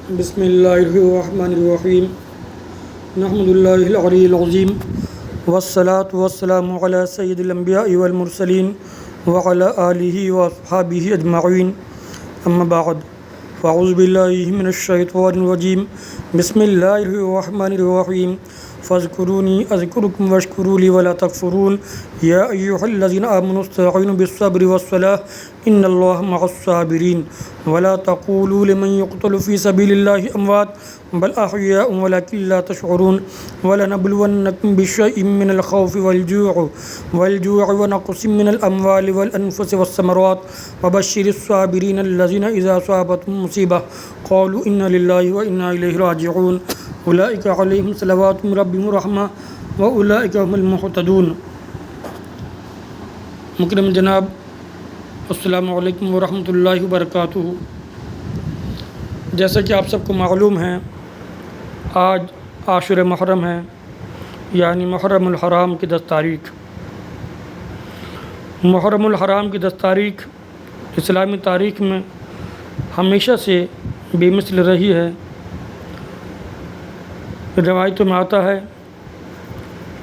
بسم اللہ الرحمن الرحیم نحمد اللہ العلی العظیم والصلاة والسلام علی سید الانبیاء والمرسلین وعلی آلہ واصحابہ اجمعین اما بعد فاعوذ باللہ من الشیطان الرجیم بسم اللہ الرحمن الرحیم فاذکرونی اذکرکم واشکروا لی ولا تکفرون یا ایہا الذین آمنوا استعینوا بالصبر والصلاة ان اللہ مع الصابرین ولا تقولوا لمن يقتل في سبيل الله اموات بل احیاء ولکن لا تشعرون ولنبلونکم بشیء من الخوف والجوع ونقص من الاموال والانفس والثمرات وبشر الصابرین الذین اذا اصابتهم مصیبہ قالوا انا للہ وانا الیہ راجعون اولئک علیہم صلوات من ربہم رحمہ واولئک هم المہتدون۔ مکرم جناب، السلام علیکم ورحمۃ اللہ وبرکاتہ۔ جیسا کہ آپ سب کو معلوم ہے، آج عاشر محرم ہے، یعنی محرم الحرام کی 10 تاریخ۔ محرم الحرام کی 10 تاریخ اسلامی تاریخ میں ہمیشہ سے بے مثل رہی ہے۔ روایتوں میں آتا ہے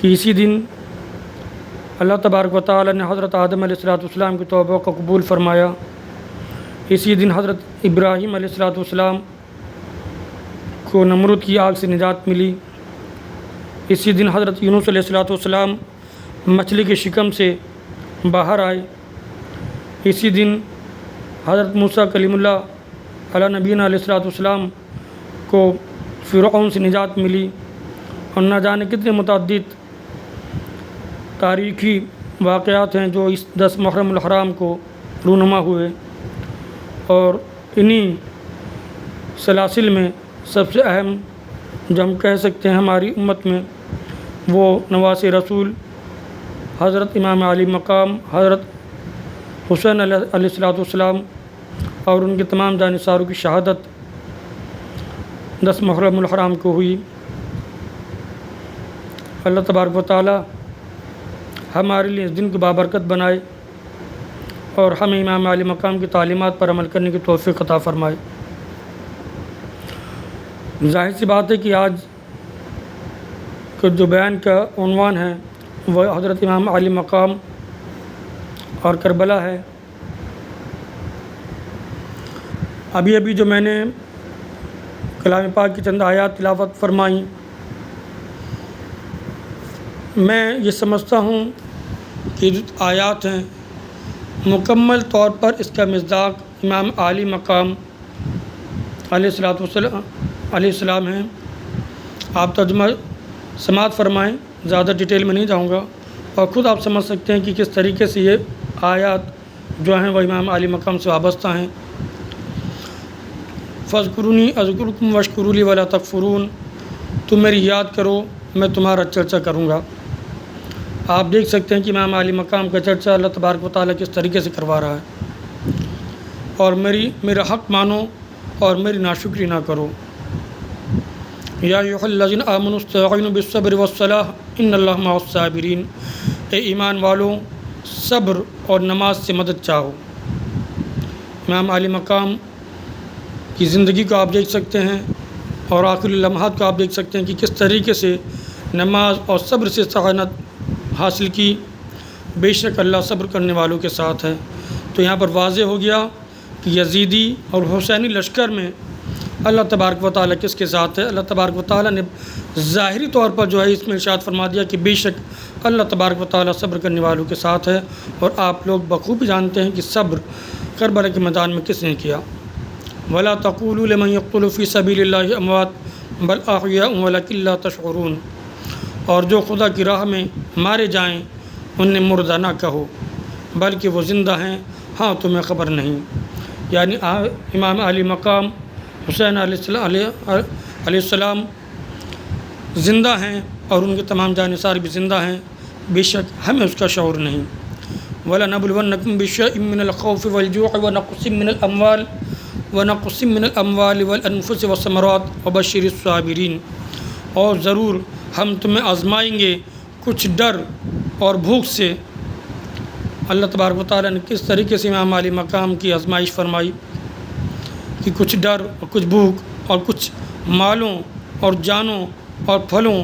کہ اسی دن اللہ تبارک و تعالی نے حضرت آدم علیہ السلام کی توبہ کو قبول فرمایا۔ اسی دن حضرت ابراہیم علیہ السلام کو نمرود کی آگ سے نجات ملی۔ اسی دن حضرت یونس علیہ السلام مچھلی کے شکم سے باہر آئے۔ اسی دن حضرت موسیٰ کلیم اللہ علیہ نبینا علیہ السلام کو فرعون سے نجات ملی، اور نہ جانے کتنے متعدد تاریخی واقعات ہیں جو اس 10 محرم الحرام کو رونما ہوئے، اور انہی سلاسل میں سب سے اہم جو ہم کہہ سکتے ہیں ہماری امت میں، وہ نواسِ رسول حضرت امام علی مقام حضرت حسین علیہ السلام اور ان کے تمام جانثاروں کی شہادت 10 محرم الحرام کو ہوئی۔ اللہ تبارک و تعالی ہمارے لیے اس دن کو بابرکت بنائے اور ہمیں امام علی مقام کی تعلیمات پر عمل کرنے کی توفیق عطا فرمائے۔ ظاہر سی بات ہے کہ آج کا جو بیان کا عنوان ہے وہ حضرت امام علی مقام اور کربلا ہے۔ ابھی جو میں نے کلام پاک کی چند آیات تلاوت فرمائیں، میں یہ سمجھتا ہوں کہ جو آیات ہیں مکمل طور پر اس کا مصداق امام علی مقام علیہ السلام ہیں۔ آپ ترجمہ سماعت فرمائیں، زیادہ ڈیٹیل میں نہیں جاؤں گا، اور خود آپ سمجھ سکتے ہیں کہ کس طریقے سے یہ آیات جو ہیں وہ امام علی مقام سے وابستہ ہیں۔ فاذکرونی اذکرکم واشکروا لی ولا تکفرون، تم میری یاد کرو میں تمہارا چرچا کروں گا۔ آپ دیکھ سکتے ہیں کہ امام علی مقام کا چرچا اللہ تبارک و تعالیٰ کس طریقے سے کروا رہا ہے، اور میرا حق مانو اور میری ناشکری نہ کرو۔ یا ایھا الذین آمنوا استعینوا بالصبر والصلاة ان اللہ مع الصابرین، اے ایمان والوں صبر اور نماز سے مدد چاہو۔ امام علی مقام کی زندگی کو آپ دیکھ سکتے ہیں، اور آخری لمحات کو آپ دیکھ سکتے ہیں کہ کس طریقے سے نماز اور صبر سے استعانت حاصل کی۔ بے شک اللہ صبر کرنے والوں کے ساتھ ہے۔ تو یہاں پر واضح ہو گیا کہ یزیدی اور حسینی لشکر میں اللہ تبارک و تعالیٰ کس کے ساتھ ہے۔ اللہ تبارک و تعالیٰ نے ظاہری طور پر جو ہے اس میں ارشاد فرما دیا کہ بے شک اللہ تبارک و تعالیٰ صبر کرنے والوں کے ساتھ ہے، اور آپ لوگ بخوبی جانتے ہیں کہ صبر کربلا کے میدان میں کس نے کیا۔ وَلَا تَقُولُوا لِمَن يَقْتُلُ فِي سَبِيلِ اللَّهِ أَمْوَاتٌ بَلْ أَحْيَاءٌ وَلَكِن لَا تَشْعُرُونَ، اور جو خدا کی راہ میں مارے جائیں انہیں مردہ نہ کہو بلکہ وہ زندہ ہیں، ہاں تمہیں خبر نہیں۔ یعنی امام علی مقام حسین علیہ السلام زندہ ہیں، اور ان کے تمام جانثار بھی زندہ ہیں، بے شک ہمیں اس کا شعور نہیں۔ وَلَنَبْلُوَنَّكُمْ بِشَيْءٍ مِّنَ الْخَوْفِ وَالْجُوعِ وَنَقْصٍ مِّنَ الْأَمْوَالِ وَالْأَنفُسِ وَالثَّمَرَاتِ وَبَشِّرِ الصَّابِرِينَ، اور ضرور ہم تمہیں آزمائیں گے کچھ ڈر اور بھوک سے۔ اللہ تبارک و تعالیٰ نے کس طریقے سے امام علی مقام کی آزمائش فرمائی کہ کچھ ڈر اور کچھ بھوک اور کچھ مالوں اور جانوں اور پھلوں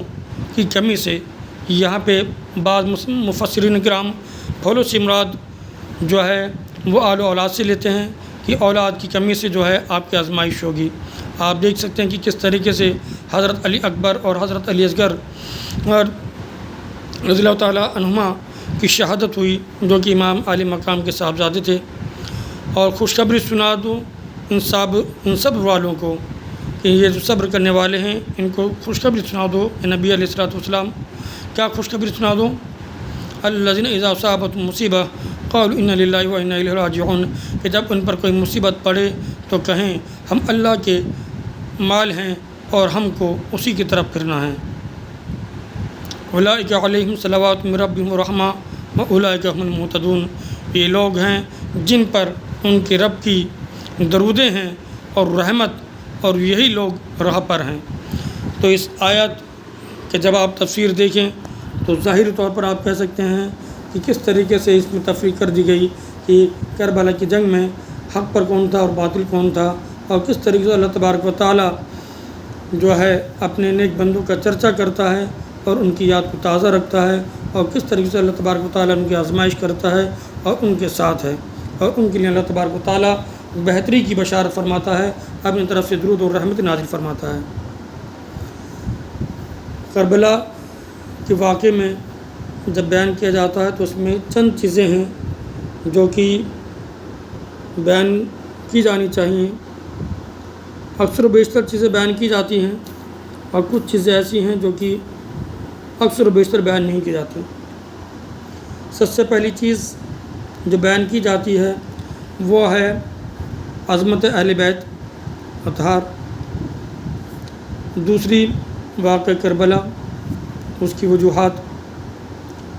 کی کمی سے۔ یہاں پہ بعض مفسرین کرام پھلوں سے مراد جو ہے وہ آل و اولاد سے لیتے ہیں کہ اولاد کی کمی سے جو ہے آپ کی آزمائش ہوگی۔ آپ دیکھ سکتے ہیں کہ کس طریقے سے حضرت علی اکبر اور حضرت علی اصغر رضی اللہ تعالیٰ عنہما کی شہادت ہوئی، جو کہ امام عالی مقام کے صاحبزادے تھے۔ اور خوشخبری سنا دو ان صبر والوں کو کہ یہ جو صبر کرنے والے ہیں ان کو خوشخبری سنا دو۔ نبی علیہ الصلوۃ والسلام کیا خوشخبری سنا دو؟ الذین اذا اصابتہم مصیبہ قالوا انا للہ و انا الیہ راجعون، کہ جب ان پر کوئی مصیبت پڑے تو کہیں ہم اللہ کے مال ہیں اور ہم کو اسی کی طرف پھرنا ہے۔ اولئک علیہم صلوات من ربہم ورحمہ واولئک هم المہتدون، یہ لوگ ہیں جن پر ان کے رب کی درودیں ہیں اور رحمت، اور یہی لوگ راہ پر ہیں۔ تو اس آیت کہ جب آپ تفسیر دیکھیں تو ظاہری طور پر آپ کہہ سکتے ہیں کہ کس طریقے سے اس میں تفریق کر دی گئی کہ کربلا کی جنگ میں حق پر کون تھا اور باطل کون تھا، اور کس طریقے سے اللہ تبارک و تعالیٰ جو ہے اپنے نیک بندوں کا چرچا کرتا ہے اور ان کی یاد کو تازہ رکھتا ہے، اور کس طریقے سے اللہ تبارک و تعالیٰ ان کی آزمائش کرتا ہے اور ان کے ساتھ ہے، اور ان کے لیے اللہ تبارک و تعالیٰ بہتری کی بشارت فرماتا ہے، اپنی طرف سے درود اور رحمت نازل فرماتا ہے۔ کربلا کے واقعے میں جب بیان کیا جاتا ہے تو اس میں چند چیزیں ہیں جو کہ بیان کی جانی چاہیے۔ اکثر و بیشتر چیزیں بیان کی جاتی ہیں اور کچھ چیزیں ایسی ہیں جو کہ اکثر و بیشتر بیان نہیں کی جاتی۔ سب سے پہلی چیز جو بیان کی جاتی ہے وہ ہے عظمت اہل بیت اطہار، دوسری واقعہ کربلا اس کی وجوہات،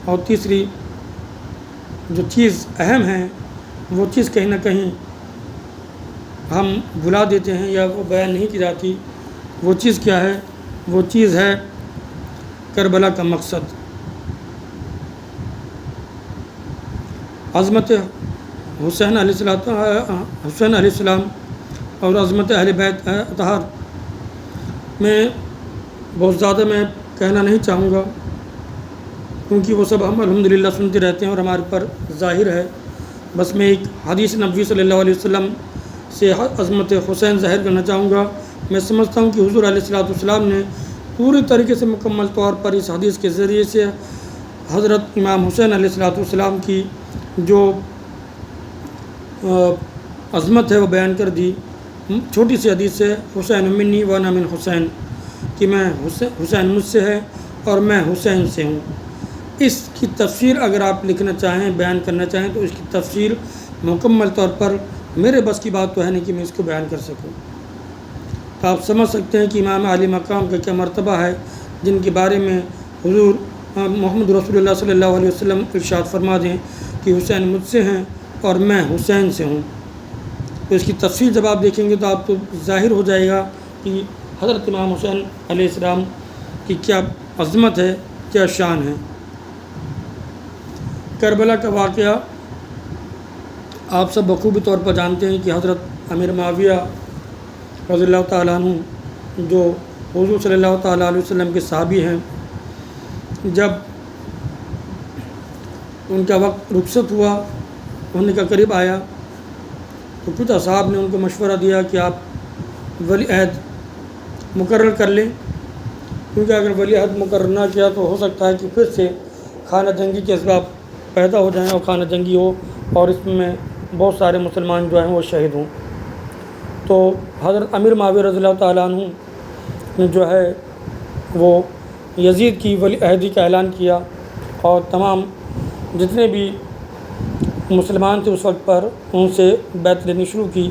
اور تیسری جو چیز اہم ہے وہ چیز کہیں نہ کہیں ہم بھلا دیتے ہیں یا وہ بیان نہیں کی جاتی۔ وہ چیز کیا ہے؟ وہ چیز ہے کربلا کا مقصد۔ عظمت حسین علیہ السلام اور عظمت اہل بیت اطہار میں بہت زیادہ میں کہنا نہیں چاہوں گا، کیونکہ وہ سب ہم الحمدللہ سنتے رہتے ہیں اور ہمارے پر ظاہر ہے۔ بس میں ایک حدیث نبوی صلی اللہ علیہ وسلم سے عظمت حسین ظاہر کرنا چاہوں گا۔ میں سمجھتا ہوں کہ حضور علیہ الصلوۃ والسلام نے پوری طریقے سے مکمل طور پر اس حدیث کے ذریعے سے حضرت امام حسین علیہ الصلوۃ والسلام کی جو عظمت ہے وہ بیان کر دی۔ چھوٹی سی حدیث ہے، حسین منی و انا من حسین، کہ میں حسین مجھ سے ہے اور میں حسین سے ہوں۔ اس کی تفسیر اگر آپ لکھنا چاہیں، بیان کرنا چاہیں تو اس کی تفسیر مکمل طور پر میرے بس کی بات تو ہے نہیں کہ میں اس کو بیان کر سکوں۔ تو آپ سمجھ سکتے ہیں کہ امام عالی مقام کا کیا مرتبہ ہے، جن کے بارے میں حضور محمد رسول اللہ صلی اللہ علیہ وسلم ارشاد فرما دیں کہ حسین مجھ سے ہیں اور میں حسین سے ہوں۔ تو اس کی تفسیر جب آپ دیکھیں گے تو آپ کو ظاہر ہو جائے گا کہ حضرت امام حسین علیہ السلام کی کیا عظمت ہے، کیا شان ہے۔ کربلا کا واقعہ آپ سب بخوبی طور پر جانتے ہیں کہ حضرت امیر معاویہ رضی اللہ تعالیٰ عنہ جو حضور صلی اللہ تعالیٰ علیہ وسلم کے صحابی ہیں، جب ان کا وقت رخصت ہوا، ہونے کا قریب آیا، تو کچھ اصحاب نے ان کو مشورہ دیا کہ آپ ولی عہد مقرر کر لیں، کیونکہ اگر ولی عہد مقرر نہ کیا تو ہو سکتا ہے کہ پھر سے خانہ جنگی کے اسباب پیدا ہو جائیں اور خانہ جنگی ہو اور اس میں بہت سارے مسلمان جو ہیں وہ شہید ہوں۔ تو حضرت امیر معاویہ رضی اللہ تعالیٰ عنہ نے جو ہے وہ یزید کی ولی عہدی کا اعلان کیا اور تمام جتنے بھی مسلمان تھے اس وقت پر ان سے بیعت لینی شروع کی،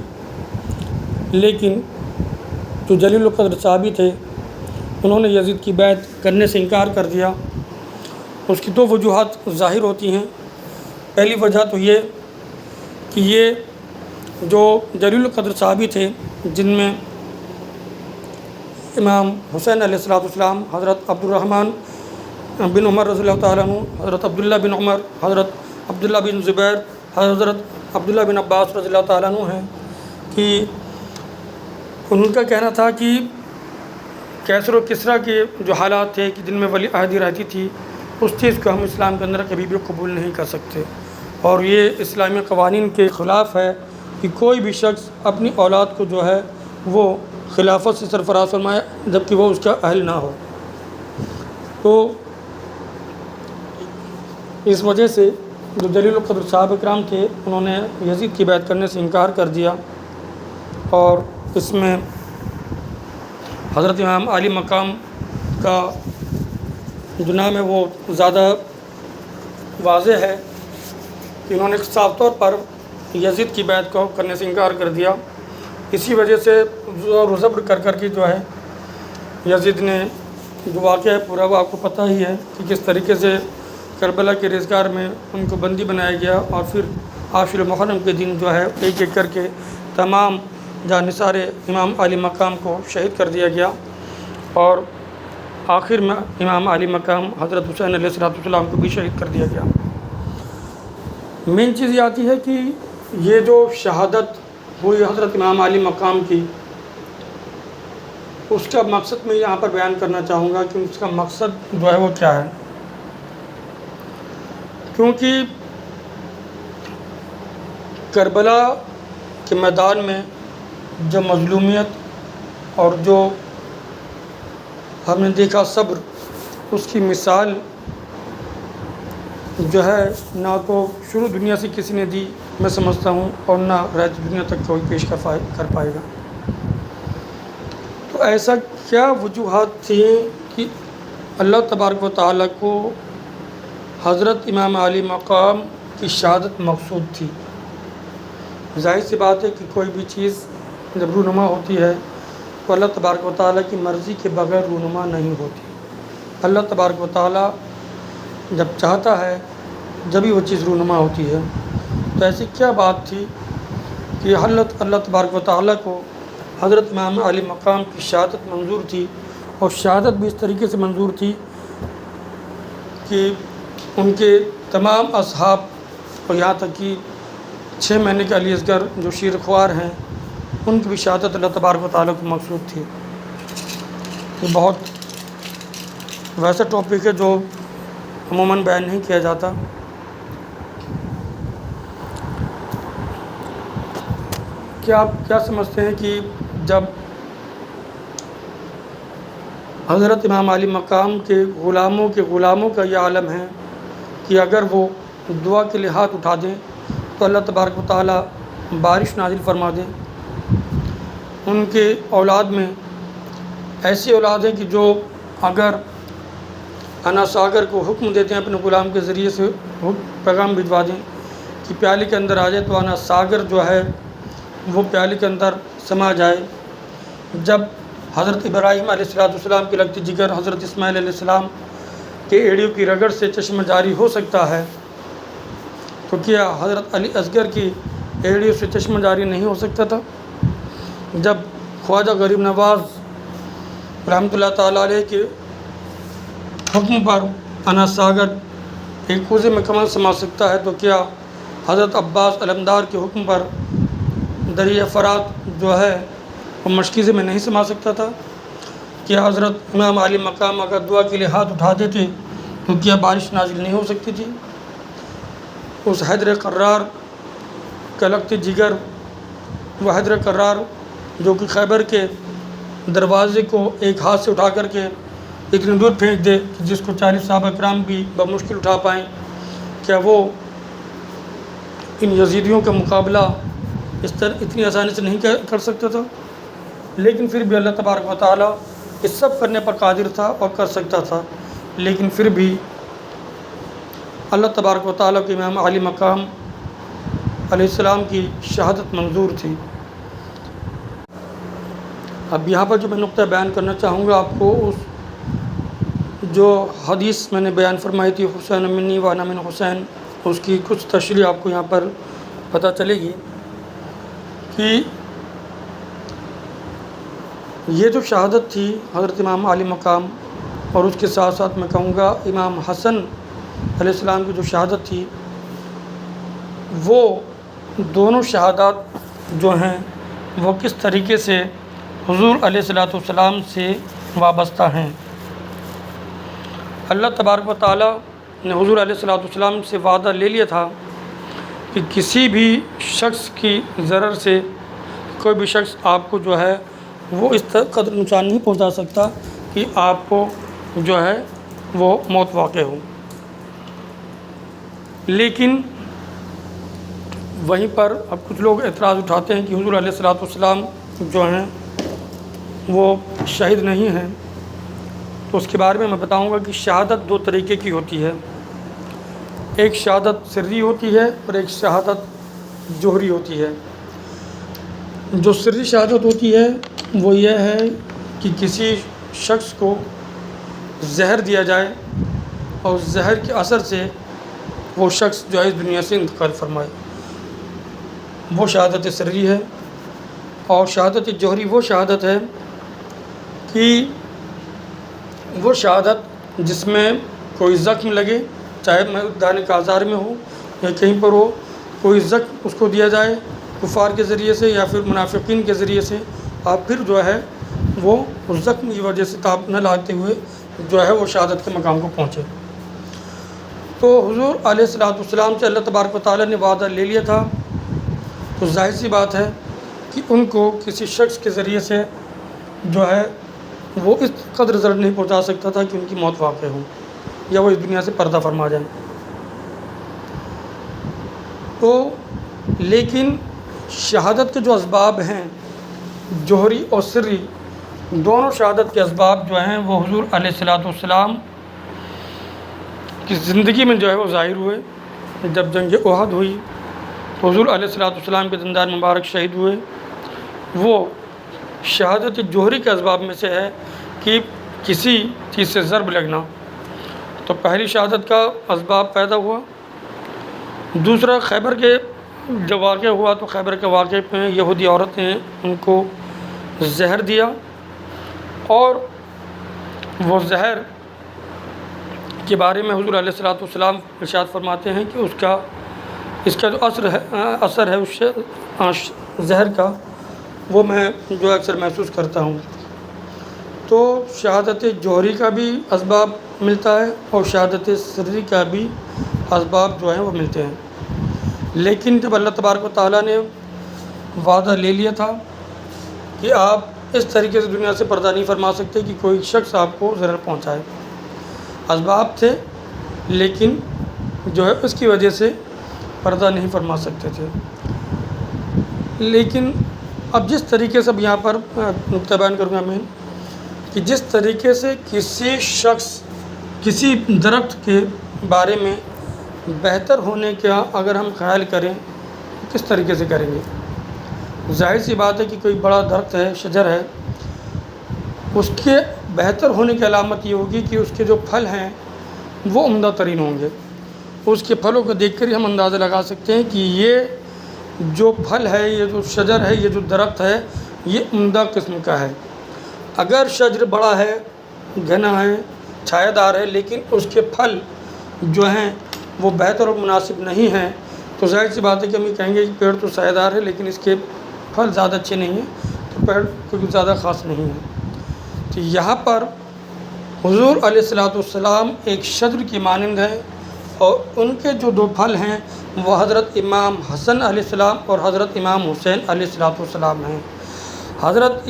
لیکن جو جلیل القدر صحابی تھے انہوں نے یزید کی بیعت کرنے سے انکار کر دیا۔ اس کی دو وجوہات ظاہر ہوتی ہیں۔ پہلی وجہ تو یہ کہ یہ جو جلیل القدر صحابی تھے، جن میں امام حسین علیہ السلام، حضرت عبد الرحمن بن عمر رضی اللہ تعالیٰ عنہ، حضرت عبداللہ بن عمر، حضرت عبداللہ بن زبیر، حضرت عبداللہ بن عباس رضی اللہ تعالیٰ عنہ ہیں، کہ ان کا کہنا تھا کہ کیسر و کسریٰ کے جو حالات تھے کہ جن میں ولی عہدی رہتی تھی، اس چیز کو ہم اسلام کے اندر کبھی بھی قبول نہیں کر سکتے، اور یہ اسلامی قوانین کے خلاف ہے کہ کوئی بھی شخص اپنی اولاد کو جو ہے وہ خلافت سے سرفراز فرمائے جبکہ وہ اس کا اہل نہ ہو۔ تو اس وجہ سے جو جلیل القدر صحابہ کرام تھے انہوں نے یزید کی بیعت کرنے سے انکار کر دیا، اور اس میں حضرت امام عالی مقام کا جو نام ہے وہ زیادہ واضح ہے کہ انہوں نے صاف طور پر یزید کی بیعت کو کرنے سے انکار کر دیا۔ اسی وجہ سے زور و زبر کر کے جو ہے یزید نے جو واقعہ ہے پورا وہ آپ کو پتہ ہی ہے کہ کس طریقے سے کربلا کے ریزگار میں ان کو بندی بنایا گیا، اور پھر عاشر محرم کے دن جو ہے ایک ایک کر کے تمام جانثار امام عالی مقام کو شہید کر دیا گیا، اور آخر میں امام عالی مقام حضرت حسین علیہ السلام کو بھی شہید کر دیا گیا۔ مین چیز یہ آتی ہے کہ یہ جو شہادت ہوئی حضرت امام عالی مقام کی، اس کا مقصد میں یہاں پر بیان کرنا چاہوں گا کہ اس کا مقصد جو ہے وہ کیا ہے، کیونکہ کربلا کے میدان میں جو مظلومیت اور جو ہم نے دیکھا صبر، اس کی مثال جو ہے نہ تو شروع دنیا سے کسی نے دی میں سمجھتا ہوں، اور نہ رہتی دنیا تک کوئی پیش کر پائے گا۔ تو ایسا کیا وجوہات تھیں کہ اللہ تبارک و تعالیٰ کو حضرت امام عالی مقام کی شہادت مقصود تھی؟ ظاہر سی بات ہے کہ کوئی بھی چیز جب رونما ہوتی ہے تو اللہ تبارک و تعالیٰ کی مرضی کے بغیر رونما نہیں ہوتی۔ اللہ تبارک و تعالیٰ جب چاہتا ہے جبھی وہ چیز رونما ہوتی ہے۔ تو ایسی کیا بات تھی کہ اللہ تبارک و تعالیٰ کو حضرت امام عالی مقام کی شہادت منظور تھی، اور شہادت بھی اس طریقے سے منظور تھی کہ ان کے تمام اصحاب، اور یہاں تک کہ 6 مہینے کے علی اصغر جو شیر خوار ہیں ان کی بھی شہادت اللہ تبارک و تعالیٰ کو مقصود تھی۔ یہ بہت ویسا ٹاپک ہے جو عموماً بیان نہیں کیا جاتا۔ کیا آپ کیا سمجھتے ہیں کہ جب حضرت امام عالی مقام کے غلاموں کا یہ عالم ہے کہ اگر وہ دعا کے لیے ہاتھ اٹھا دیں تو اللہ تبارک و تعالیٰ بارش نازل فرما دیں؟ ان کے اولاد میں ایسی اولاد ہیں کہ جو اگر انا ساگر کو حکم دیتے ہیں اپنے غلام کے ذریعے سے پیغام بھجوا دیں کہ پیالے کے اندر آ جائے، تو انا ساگر جو ہے وہ پیالے کے اندر سما جائے۔ جب حضرت ابراہیم علیہ السلام کی لگتی جگر حضرت اسماعیل علیہ السلام کے ایڑیوں کی رگڑ سے چشمہ جاری ہو سکتا ہے، تو کیا حضرت علی اصغر کی ایڑیوں سے چشمہ جاری نہیں ہو سکتا تھا؟ جب خواجہ غریب نواز رحمۃ اللہ تعالیٰ علیہ کے حکم پر انا ساگر ایک کوزے میں کمل سما سکتا ہے، تو کیا حضرت عباس علمدار کے حکم پر دریا فرات جو ہے وہ مشکیزے میں نہیں سما سکتا تھا؟ کیا حضرت امام عالی مقام اگر دعا کے لیے ہاتھ اٹھا دیتے تو کیا بارش نازل نہیں ہو سکتی تھی؟ اس حیدر قرار کا لگتی جگر، وہ حیدر قرار جو کہ خیبر کے دروازے کو ایک ہاتھ سے اٹھا کر کے اتنی دور پھینک دے کہ جس کو 40 صحابہ کرام بھی بمشکل اٹھا پائیں، کیا وہ ان یزیدیوں کا مقابلہ اس طرح اتنی آسانی سے نہیں کر سکتا تھا؟ لیکن پھر بھی اللہ تبارک و تعالیٰ اس سب کرنے پر قادر تھا اور کر سکتا تھا، لیکن پھر بھی اللہ تبارک و تعالیٰ کے امام عالی مقام علیہ السلام کی شہادت منظور تھی۔ اب یہاں پر جو میں نقطہ بیان کرنا چاہوں گا آپ کو، اس جو حدیث میں نے بیان فرمائی تھی حسین منی وانا من حسین، اس کی کچھ تشریح آپ کو یہاں پر پتہ چلے گی کہ یہ جو شہادت تھی حضرت امام عالی مقام، اور اس کے ساتھ ساتھ میں کہوں گا امام حسن علیہ السلام کی جو شہادت تھی، وہ دونوں شہادات جو ہیں وہ کس طریقے سے حضور علیہ الصلوۃ والسلام سے وابستہ ہیں۔ اللہ تبارک و تعالیٰ نے حضور علیہ الصلوۃ والسلام سے وعدہ لے لیا تھا کہ کسی بھی شخص کی ضرر سے کوئی بھی شخص آپ کو جو ہے وہ اس قدر نقصان نہیں پہنچا سکتا کہ آپ کو جو ہے وہ موت واقع ہو۔ لیکن وہیں پر اب کچھ لوگ اعتراض اٹھاتے ہیں کہ حضور علیہ الصلوۃ والسلام جو ہیں وہ شہید نہیں ہیں، تو اس کے بارے میں بتاؤں گا کہ شہادت دو طریقے کی ہوتی ہے، ایک شہادت سری ہوتی ہے اور ایک شہادت جوہری ہوتی ہے۔ جو سری شہادت ہوتی ہے وہ یہ ہے کہ کسی شخص کو زہر دیا جائے اور زہر کے اثر سے وہ شخص جو ہے اس دنیا سے انتقال فرمائے، وہ شہادت سری ہے۔ اور شہادت جوہری وہ شہادت ہے کہ وہ شہادت جس میں کوئی زخم لگے، چاہے میدان کاذار میں ہو یا کہیں پر ہو، کوئی زخم اس کو دیا جائے کفار کے ذریعے سے یا پھر منافقین کے ذریعے سے، اور پھر جو ہے وہ اس زخم کی وجہ سے تاب نہ لاتے ہوئے جو ہے وہ شہادت کے مقام کو پہنچے۔ تو حضور علیہ الصلوۃ والسلام سے اللہ تبارک و تعالیٰ نے وعدہ لے لیا تھا، تو ظاہر سی بات ہے کہ ان کو کسی شخص کے ذریعے سے جو ہے وہ اس قدر ضرر نہیں پہنچا سکتا تھا کہ ان کی موت واقع ہو یا وہ اس دنیا سے پردہ فرما جائیں۔ تو لیکن شہادت کے جو اسباب ہیں جوہری اور سری، دونوں شہادت کے اسباب جو ہیں وہ حضور علیہ الصلوۃ والسلام کی زندگی میں جو ہے وہ ظاہر ہوئے۔ جب جنگ احد ہوئی تو حضور علیہ الصلوۃ والسلام کے دندان مبارک شہید ہوئے۔ وہ شہادت جوہری کے اسباب میں سے ہے کہ کسی چیز سے ضرب لگنا، تو پہلی شہادت کا اسباب پیدا ہوا۔ دوسرا خیبر کے جب واقعہ ہوا تو خیبر کے واقعے میں یہودی عورت نے ان کو زہر دیا، اور وہ زہر کے بارے میں حضور علیہ الصلوۃ والسلام ارشاد فرماتے ہیں کہ اس کا جو اثر ہے اس زہر کا، وہ میں جو اکثر محسوس کرتا ہوں۔ تو شہادت جوہری کا بھی اسباب ملتا ہے اور شہادت سری کا بھی اسباب جو ہیں وہ ملتے ہیں۔ لیکن جب اللہ تبارک و تعالیٰ نے وعدہ لے لیا تھا کہ آپ اس طریقے سے دنیا سے پردہ نہیں فرما سکتے کہ کوئی شخص آپ کو ضرر پہنچائے، اسباب تھے لیکن جو ہے اس کی وجہ سے پردہ نہیں فرما سکتے تھے۔ لیکن اب جس طریقے سے اب یہاں پر نقطہ بیان کروں گا میں کہ جس طریقے سے کسی شخص کسی درخت کے بارے میں بہتر ہونے کا اگر ہم خیال کریں تو کس طریقے سے کریں گے؟ ظاہر سی بات ہے کہ کوئی بڑا درخت ہے، شجر ہے، اس کے بہتر ہونے کی علامت یہ ہوگی کہ اس کے جو پھل ہیں وہ عمدہ ترین ہوں گے۔ اس کے پھلوں کو دیکھ کر ہی ہم اندازہ لگا سکتے ہیں کہ یہ جو پھل ہے، یہ جو شجر ہے، یہ جو درخت ہے، یہ عمدہ قسم کا ہے۔ اگر شجر بڑا ہے، گھنا ہے، چھایہ دار ہے، لیکن اس کے پھل جو ہیں وہ بہتر اور مناسب نہیں ہیں، تو ظاہر سی بات ہے کہ ہم یہ کہیں گے کہ پیڑ تو چھایہ دار ہے لیکن اس کے پھل زیادہ اچھے نہیں ہیں، تو پیڑ کوئی زیادہ خاص نہیں ہے۔ تو یہاں پر حضور علیہ الصلوۃ والسلام ایک شجر کی مانند ہیں، اور ان کے جو دو پھل ہیں وہ حضرت امام حسن علیہ السلام اور حضرت امام حسین علیہ الصلوۃ والسلام ہیں۔ حضرت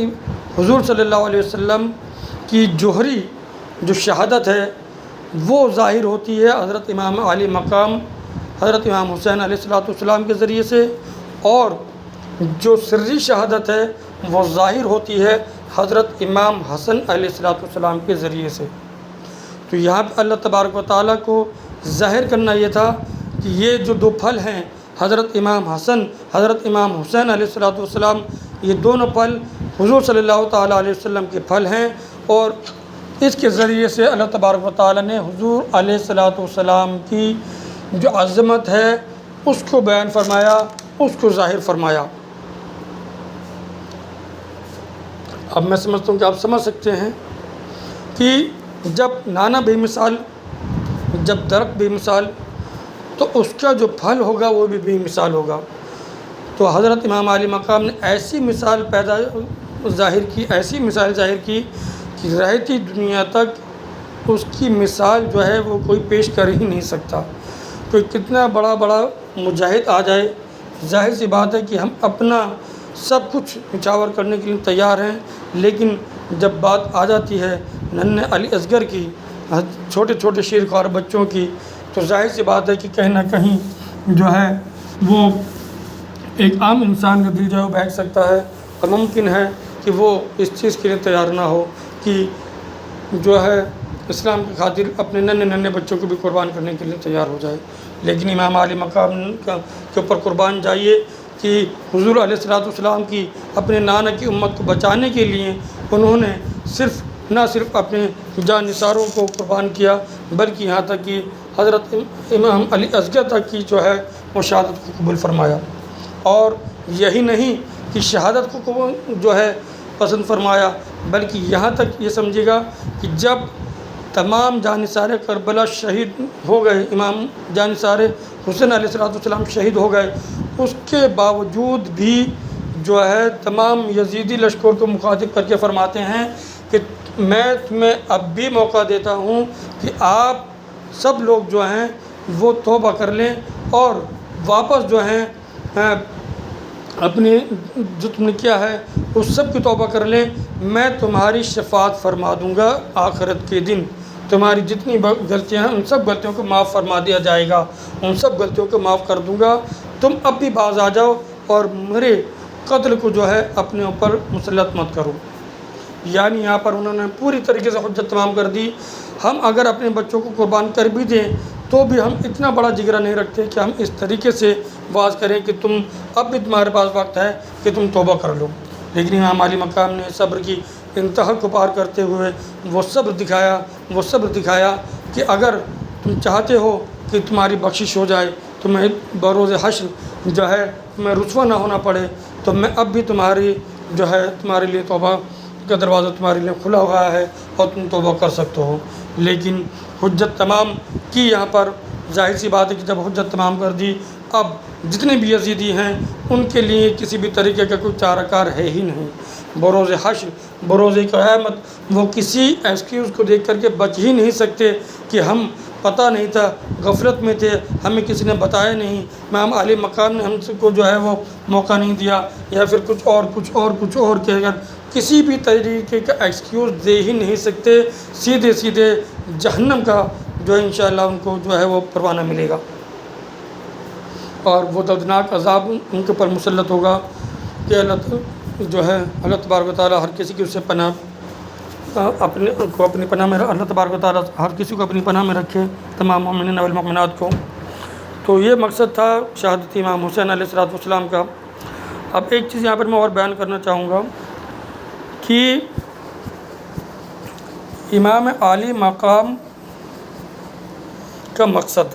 حضور صلی اللہ علیہ وسلم کی جوہری جو شہادت ہے وہ ظاہر ہوتی ہے حضرت امام علی مقام حضرت امام حسین علیہ الصلوۃ والسلام کے ذریعے سے، اور جو سری شہادت ہے وہ ظاہر ہوتی ہے حضرت امام حسن علیہ الصلوۃ والسلام کے ذریعے سے۔ تو یہاں پہ اللہ تبارک و تعالیٰ کو ظاہر کرنا یہ تھا کہ یہ جو دو پھل ہیں حضرت امام حسن حضرت امام حسین علیہ الصلوۃ والسلام، یہ دونوں پھل حضور صلی اللہ تعالیٰ علیہ وسلم کے پھل ہیں، اور اس کے ذریعے سے اللہ تبارک و تعالیٰ نے حضور علیہ الصلوۃ والسلام کی جو عظمت ہے اس کو بیان فرمایا، اس کو ظاہر فرمایا۔ اب میں سمجھتا ہوں کہ آپ سمجھ سکتے ہیں کہ جب نانا بے مثال، جب درخت بے مثال، تو اس کا جو پھل ہوگا وہ بھی بے مثال ہوگا۔ تو حضرت امام علی مقام نے ایسی مثال پیدا ظاہر کی، ایسی مثال ظاہر کی کہ رہتی دنیا تک اس کی مثال جو ہے وہ کوئی پیش کر ہی نہیں سکتا۔ کوئی کتنا بڑا مجاہد آ جائے، ظاہر سی بات ہے کہ ہم اپنا سب کچھ نچھاور کرنے کے لیے تیار ہیں، لیکن جب بات آ جاتی ہے ننھے علی اصغر کی، چھوٹے چھوٹے شیر خوار بچوں کی، تو ظاہر سی بات ہے کہ کہیں نہ کہیں جو ہے وہ ایک عام انسان کا دل جو ہے وہ بہک سکتا ہے، اور ممکن ہے کہ وہ اس چیز کے لیے تیار نہ ہو کہ جو ہے اسلام کی خاطر اپنے ننھے بچوں کو بھی قربان کرنے کے لیے تیار ہو جائے۔ لیکن امام عالی مقام کے اوپر قربان جائیے کہ حضور علیہ السلام کی اپنے نانا کی امت کو بچانے کے لیے انہوں نے نہ صرف اپنے جان نثاروں کو قربان کیا، بلکہ یہاں تک کہ حضرت امام علی اصغر تک کی جو ہے وہ شہادت کو قبول فرمایا۔ اور یہی نہیں کہ شہادت کو جو ہے پسند فرمایا، بلکہ یہاں تک یہ سمجھے گا کہ جب تمام جانثار کربلا شہید ہو گئے، امام جانثار حسین علیہ السلام شہید ہو گئے، اس کے باوجود بھی جو ہے تمام یزیدی لشکر کو مخاطب کر کے فرماتے ہیں کہ میں تمہیں اب بھی موقع دیتا ہوں کہ آپ سب لوگ جو ہیں وہ توبہ کر لیں اور واپس جو ہیں اپنی جو تم نے کیا ہے اس سب کی توبہ کر لیں، میں تمہاری شفاعت فرما دوں گا آخرت کے دن، تمہاری جتنی غلطیاں ہیں ان سب غلطیوں کو معاف فرما دیا جائے گا، ان سب غلطیوں کو معاف کر دوں گا، تم اب بھی باز آ جاؤ اور میرے قتل کو جو ہے اپنے اوپر مسلط مت کرو۔ یعنی یہاں پر انہوں نے پوری طریقے سے حجت تمام کر دی۔ ہم اگر اپنے بچوں کو قربان کر بھی دیں تو بھی ہم اتنا بڑا جگرا نہیں رکھتے کہ ہم اس طریقے سے واز کریں کہ تم اب بھی تمہارے پاس وقت ہے کہ تم توبہ کر لو۔ لیکن امام علی مقام نے صبر کی انتہا کو پار کرتے ہوئے وہ صبر دکھایا کہ اگر تم چاہتے ہو کہ تمہاری بخشش ہو جائے، تمہیں بروز حشر جو ہے تمہیں رسوا نہ ہونا پڑے، تو میں اب بھی تمہارے لیے توبہ کا دروازہ تمہارے لیے کھلا ہوا ہے اور تم توبہ کر سکتے ہو۔ لیکن حجت تمام کی یہاں پر ظاہر سی بات ہے کہ جب حجت تمام کر دی، اب جتنے بھی یزیدی ہیں ان کے لیے کسی بھی طریقے کا کوئی چارہ کار ہے ہی نہیں۔ بروز حشر، بروز قیامت وہ کسی ایکسکیوز کو دیکھ کر کے بچ ہی نہیں سکتے کہ ہم پتہ نہیں تھا، غفلت میں تھے، ہمیں کسی نے بتایا نہیں، امام علی مقام نے ہم سب کو جو ہے وہ موقع نہیں دیا، یا پھر کچھ اور کہہ کر کسی بھی طریقے کا ایکسکیوز دے ہی نہیں سکتے۔ سیدھے جہنم کا جو انشاءاللہ ان کو جو ہے وہ پروانہ ملے گا، اور وہ دردناک عذاب ان کے اوپر مسلط ہوگا کہ اللہ تبارک و تعالیٰ ہر کسی کی اس سے پناہ اپنی پناہ میں، اللہ تبارک و تعالیٰ ہر کسی کو اپنی پناہ میں رکھے، تمام مومنین والمؤمنات کو۔ تو یہ مقصد تھا شہادت امام حسین علیہ السلام کا۔ اب ایک چیز یہاں پر میں اور بیان کرنا چاہوں گا کہ امام عالی مقام کا مقصد،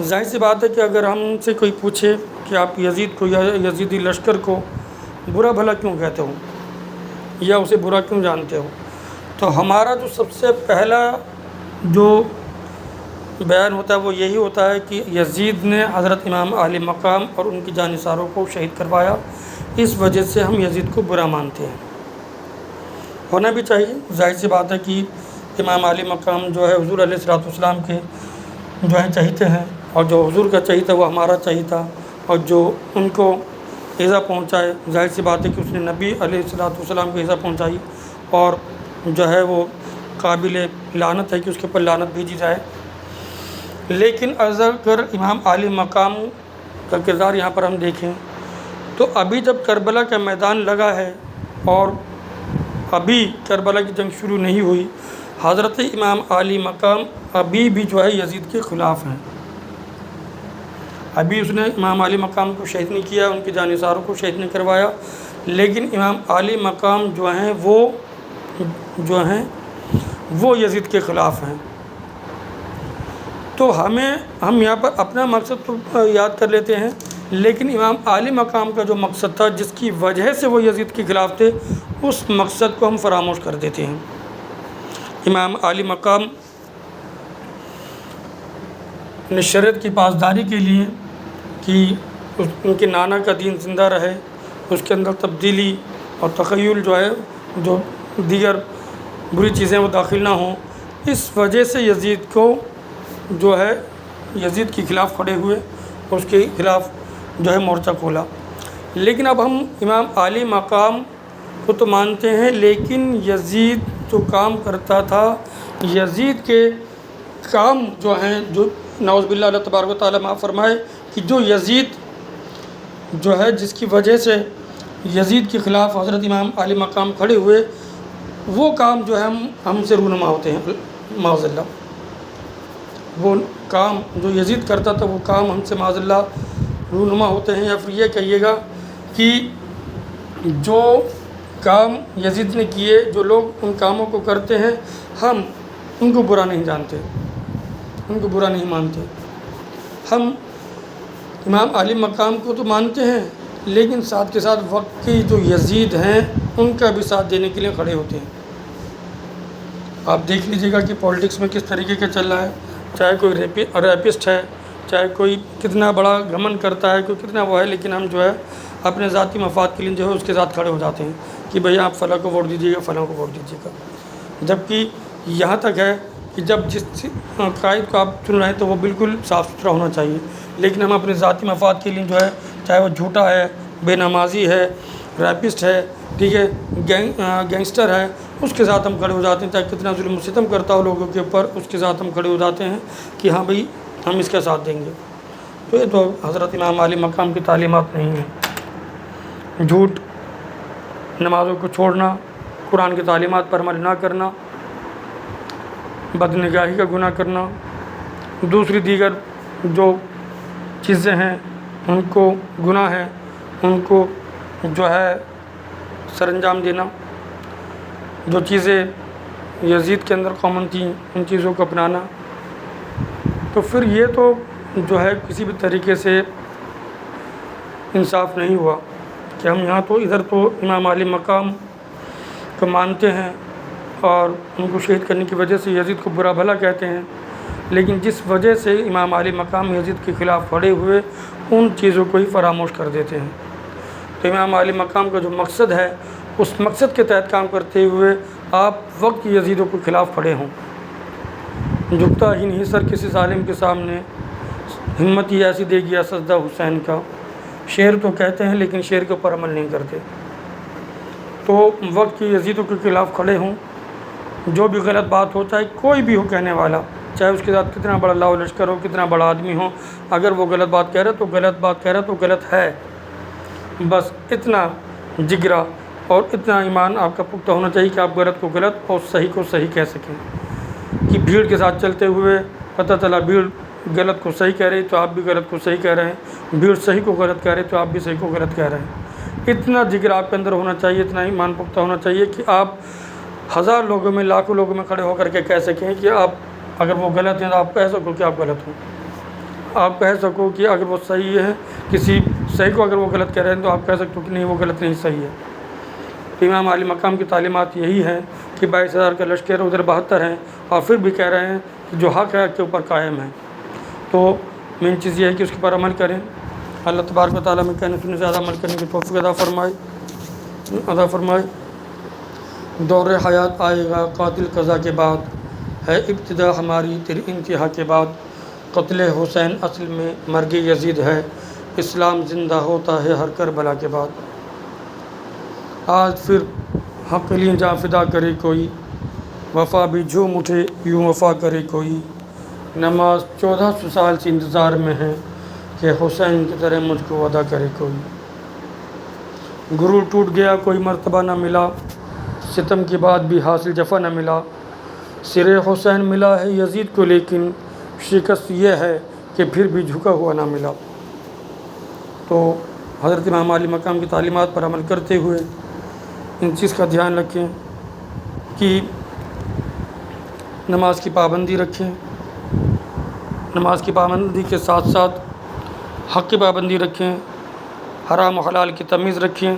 ظاہر سی بات ہے کہ اگر ہم سے کوئی پوچھے کہ آپ یزید کو یا یزیدی لشکر کو برا بھلا کیوں کہتے ہو یا اسے برا کیوں جانتے ہو، تو ہمارا جو سب سے پہلا جو بیان ہوتا ہے وہ یہی ہوتا ہے کہ یزید نے حضرت امام عالی مقام اور ان کی جانثاروں کو شہید کروایا، اس وجہ سے ہم یزید کو برا مانتے ہیں۔ ہونا بھی چاہیے، ظاہر سی بات ہے کہ امام عالی مقام جو ہے حضور علیہ السلام کے جو ہے چہیتے ہیں، اور جو حضور کا چہیتا وہ ہمارا چہیتا، اور جو ان کو ایذا پہنچائے، ظاہر سی بات ہے کہ اس نے نبی علیہ السلام کو ایذا پہنچائی، اور جو ہے وہ قابل لعنت ہے کہ اس کے اوپر لعنت بھیجی جائے۔ لیکن اگر امام عالی مقام کا کردار یہاں پر ہم دیکھیں تو ابھی جب کربلا کا میدان لگا ہے اور ابھی کربلا کی جنگ شروع نہیں ہوئی، حضرت امام عالی مقام ابھی بھی جو ہے یزید کے خلاف ہیں، ابھی اس نے امام عالی مقام کو شہید نہیں کیا، ان کے جانثاروں کو شہید نہیں کروایا، لیکن امام عالی مقام جو ہیں وہ یزید کے خلاف ہیں۔ تو ہم یہاں پر اپنا مقصد تو یاد کر لیتے ہیں، لیکن امام عالی مقام کا جو مقصد تھا جس کی وجہ سے وہ یزید کے خلاف تھے، اس مقصد کو ہم فراموش کر دیتے ہیں۔ امام عالی مقام نے شریعت کی پاسداری کے لیے کہ ان کے نانا کا دین زندہ رہے، اس کے اندر تبدیلی اور تخیل جو ہے، جو دیگر بری چیزیں وہ داخل نہ ہوں، اس وجہ سے یزید کو جو ہے یزید کے خلاف کھڑے ہوئے اور اس کے خلاف جو ہے مورچہ کھولا۔ لیکن اب ہم امام عالی مقام کو تو مانتے ہیں، لیکن یزید جو کام کرتا تھا، یزید کے کام جو ہیں، جو نعوذ باللہ اللہ تبارک و تعالیٰ معاف فرمائے، کہ جو یزید جو ہے جس کی وجہ سے یزید کے خلاف حضرت امام عالی مقام کھڑے ہوئے، وہ کام جو ہے ہم سے رونما ہوتے ہیں معاذ اللہ۔ وہ کام جو یزید کرتا تھا وہ کام ہم سے معاذ اللہ رونما ہوتے ہیں، یا پھر یہ کہیے گا کہ جو کام یزید نے کیے، جو لوگ ان کاموں کو کرتے ہیں، ہم ان کو برا نہیں جانتے، ان کو برا نہیں مانتے۔ ہم امام عالی مقام کو تو مانتے ہیں، لیکن ساتھ کے ساتھ وقت کی جو یزید ہیں ان کا بھی ساتھ دینے کے لیے کھڑے ہوتے ہیں۔ آپ دیکھ لیجیے گا کہ پولیٹکس میں کس طریقے کا چل رہا ہے، چاہے کوئی ریپسٹ ہے، چاہے کوئی کتنا بڑا گھمنڈ کرتا ہے، کوئی کتنا وہ ہے، لیکن ہم جو ہے اپنے ذاتی مفاد کے لیے جو ہے اس کے ساتھ کھڑے ہو جاتے ہیں کہ بھئی آپ فلاں کو ووٹ دیجیے گا، فلاں کو ووٹ دیجیے گا۔ جبکہ یہاں تک ہے کہ جب جس قائد کو آپ چن رہے ہیں تو وہ بالکل صاف ستھرا ہونا چاہیے، لیکن ہم اپنے ذاتی مفاد کے لیے جو ہے، چاہے وہ جھوٹا ہے، بے نمازی ہے، ریپسٹ ہے، ٹھیک ہے، گینگسٹر ہے، اس کے ساتھ ہم کھڑے ہو جاتے ہیں، چاہے کتنا ظلم و ستم کرتا ہو لوگوں کے اوپر، اس کے ساتھ ہم کھڑے ہو جاتے ہیں کہ ہاں بھئی ہم اس کا ساتھ دیں گے۔ تو یہ تو حضرت امام عالی مقام کی تعلیمات نہیں ہیں۔ جھوٹ، نمازوں کو چھوڑنا، قرآن کی تعلیمات پر عمل نہ کرنا، بدنگاہی کا گناہ کرنا، دوسری دیگر جو چیزیں ہیں ان کو گناہ ہیں، ان کو جو ہے سر انجام دینا، جو چیزیں یزید کے اندر کامن تھیں ان چیزوں کو اپنانا، تو پھر یہ تو جو ہے کسی بھی طریقے سے انصاف نہیں ہوا کہ ہم یہاں تو ادھر تو امام عالی مقام کو مانتے ہیں اور ان کو شہید کرنے کی وجہ سے یزید کو برا بھلا کہتے ہیں، لیکن جس وجہ سے امام عالی مقام یزید کے خلاف کھڑے ہوئے ان چیزوں کو ہی فراموش کر دیتے ہیں۔ تو امام عالی مقام کا جو مقصد ہے، اس مقصد کے تحت کام کرتے ہوئے آپ وقت کی یزیدوں کے خلاف کھڑے ہوں۔ جھکتا ہی نہیں سر کسی ظالم کے سامنے، ہمت ہی ایسی دے گیا سجدہ حسین کا، شعر تو کہتے ہیں لیکن شعر کے اوپر عمل نہیں کرتے۔ تو وقت کی یزیدوں کے خلاف کھڑے ہوں، جو بھی غلط بات ہو، چاہے کوئی بھی ہو کہنے والا، چاہے اس کے ساتھ کتنا بڑا لاؤ لشکر ہو، کتنا بڑا آدمی ہو، اگر وہ غلط بات کہہ رہا ہے تو غلط بات کہہ رہا ہے تو غلط ہے، بس اتنا جگرا اور اتنا ایمان آپ کا پختہ ہونا چاہیے کہ آپ غلط کو غلط اور صحیح کو صحیح کہہ سکیں۔ کہ بھیڑ کے ساتھ چلتے ہوئے پتہ چلا بھیڑ غلط کو صحیح کہہ رہی تو آپ بھی غلط کو صحیح کہہ رہے ہیں، بھیڑ صحیح کو غلط کہہ رہے تو آپ بھی صحیح کو غلط کہہ رہے ہیں۔ اتنا جگر آپ کے اندر ہونا چاہیے، اتنا ایمان پختہ ہونا چاہیے کہ آپ ہزار لوگوں میں، لاکھوں لوگوں میں کھڑے ہو کر کے کہہ سکیں کہ آپ اگر وہ غلط ہیں تو آپ کہہ سکو کہ آپ غلط ہوں، آپ کہہ سکو کہ اگر وہ صحیح ہے، کسی صحیح کو اگر وہ غلط کہہ رہے ہیں تو آپ کہہ سکتے ہو کہ نہیں وہ غلط نہیں صحیح ہے۔ تو امام عالی مقام کی تعلیمات یہی ہیں کہ 22,000 کا لشکر ادھر 72 ہیں اور پھر بھی کہہ رہے ہیں کہ جو حق ہے حق کے اوپر قائم ہے۔ تو مین چیز یہ ہے کہ اس کے اوپر عمل کریں۔ اللہ تبارک و تعالیٰ میں کہنے سننے سے زیادہ عمل کرنے کی توفیق عطا فرمائے۔ دور حیات آئے گا قاتل قضا کے بعد، ہے ابتدا ہماری تیری انتہا کے بعد، قتل حسین اصل میں مرگ یزید ہے، اسلام زندہ ہوتا ہے ہر کربلا کے بعد۔ آج پھر حق لیے جاں فدا کرے کوئی، وفا بھی جھوم اٹھے یوں وفا کرے کوئی، نماز 1400 سال سے انتظار میں ہے کہ حسین کی طرح مجھ کو ادا کرے کوئی۔ غرور ٹوٹ گیا کوئی مرتبہ نہ ملا، ستم کے بعد بھی حاصل جفا نہ ملا، سر حسین ملا ہے یزید کو لیکن شکست یہ ہے کہ پھر بھی جھکا ہوا نہ ملا۔ تو حضرت امام عالی مقام کی تعلیمات پر عمل کرتے ہوئے ان چیز کا دھیان رکھیں کہ نماز کی پابندی رکھیں، نماز کی پابندی کے ساتھ ساتھ حق کی پابندی رکھیں، حرام و حلال کی تمیز رکھیں،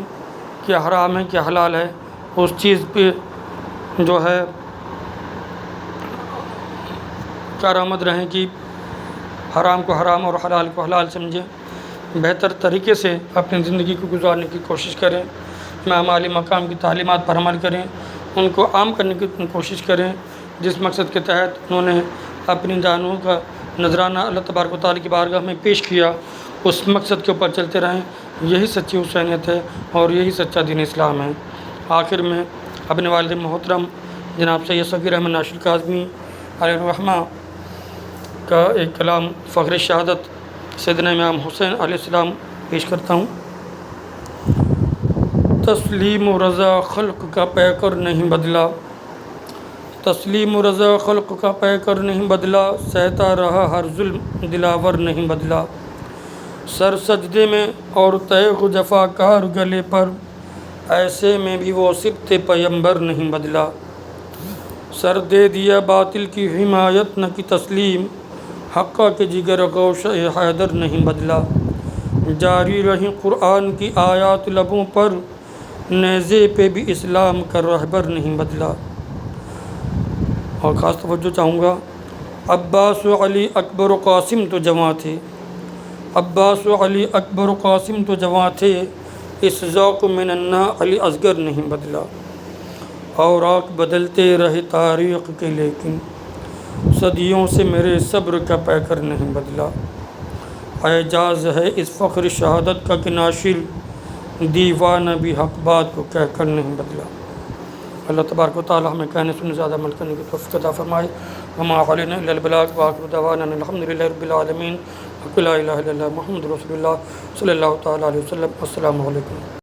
کیا حرام ہے کیا حلال ہے، اس چیز پہ جو ہے کارآمد رہیں کہ حرام کو حرام اور حلال کو حلال سمجھیں۔ بہتر طریقے سے اپنی زندگی کو گزارنے کی کوشش کریں، امام عالی مقام کی تعلیمات پر عمل کریں، ان کو عام کرنے کی کوشش کریں، جس مقصد کے تحت انہوں نے اپنی جانوں کا نذرانہ اللہ تبارک و تعالیٰ کی بارگاہ میں پیش کیا، اس مقصد کے اوپر چلتے رہیں۔ یہی سچی حسینیت ہے اور یہی سچا دین اسلام ہے۔ آخر میں اپنے والد محترم جناب سید صفی احمد ناشر کاظمی علیہ الرحمہ کا ایک کلام فخر شہادت سیدنا امام حسین علیہ السلام پیش کرتا ہوں۔ تسلیم و رضا خلق کا پے کر نہیں بدلا، تسلیم و رضا خلق کا پے کر نہیں بدلا، سہتا رہا ہر ظلم دلاور نہیں بدلا، سر سجدے میں اور تیغ جفا کار گلے پر، ایسے میں بھی وہ سبط پیمبر نہیں بدلا، سر دے دیا باطل کی حمایت نہ کی تسلیم، حقہ کے جگر گوشہ حیدر نہیں بدلا، جاری رہی قرآن کی آیات لبوں پر، نیزے پہ بھی اسلام کا رہبر نہیں بدلا۔ اور خاص توجہ چاہوں گا، عباس و علی اکبر و قاسم تو جواں تھے، عباس و علی اکبر و قاسم تو جواں تھے، اس ذوق میں ننھا علی اصغر نہیں بدلا، اوراق بدلتے رہے تاریخ کے لیکن صدیوں سے میرے صبر کا پیکر نہیں بدلا، اعجاز ہے اس فخر شہادت کا کہ ناشر دیوانہ بھی حق بات کو کہہ کر نہیں بدلا۔ اللہ تبارک و تعالی ہمیں کہنے سننے زیادہ عمل کرنے کی توفیق عطا فرمائے۔ وما علینا الا البلاغ وآخر دعوانا ان الحمد للہ رب العالمین، لا الہ الا اللہ محمد رسول اللہ صلی اللہ تعالیٰ علیہ وسلم۔ السلام علیکم۔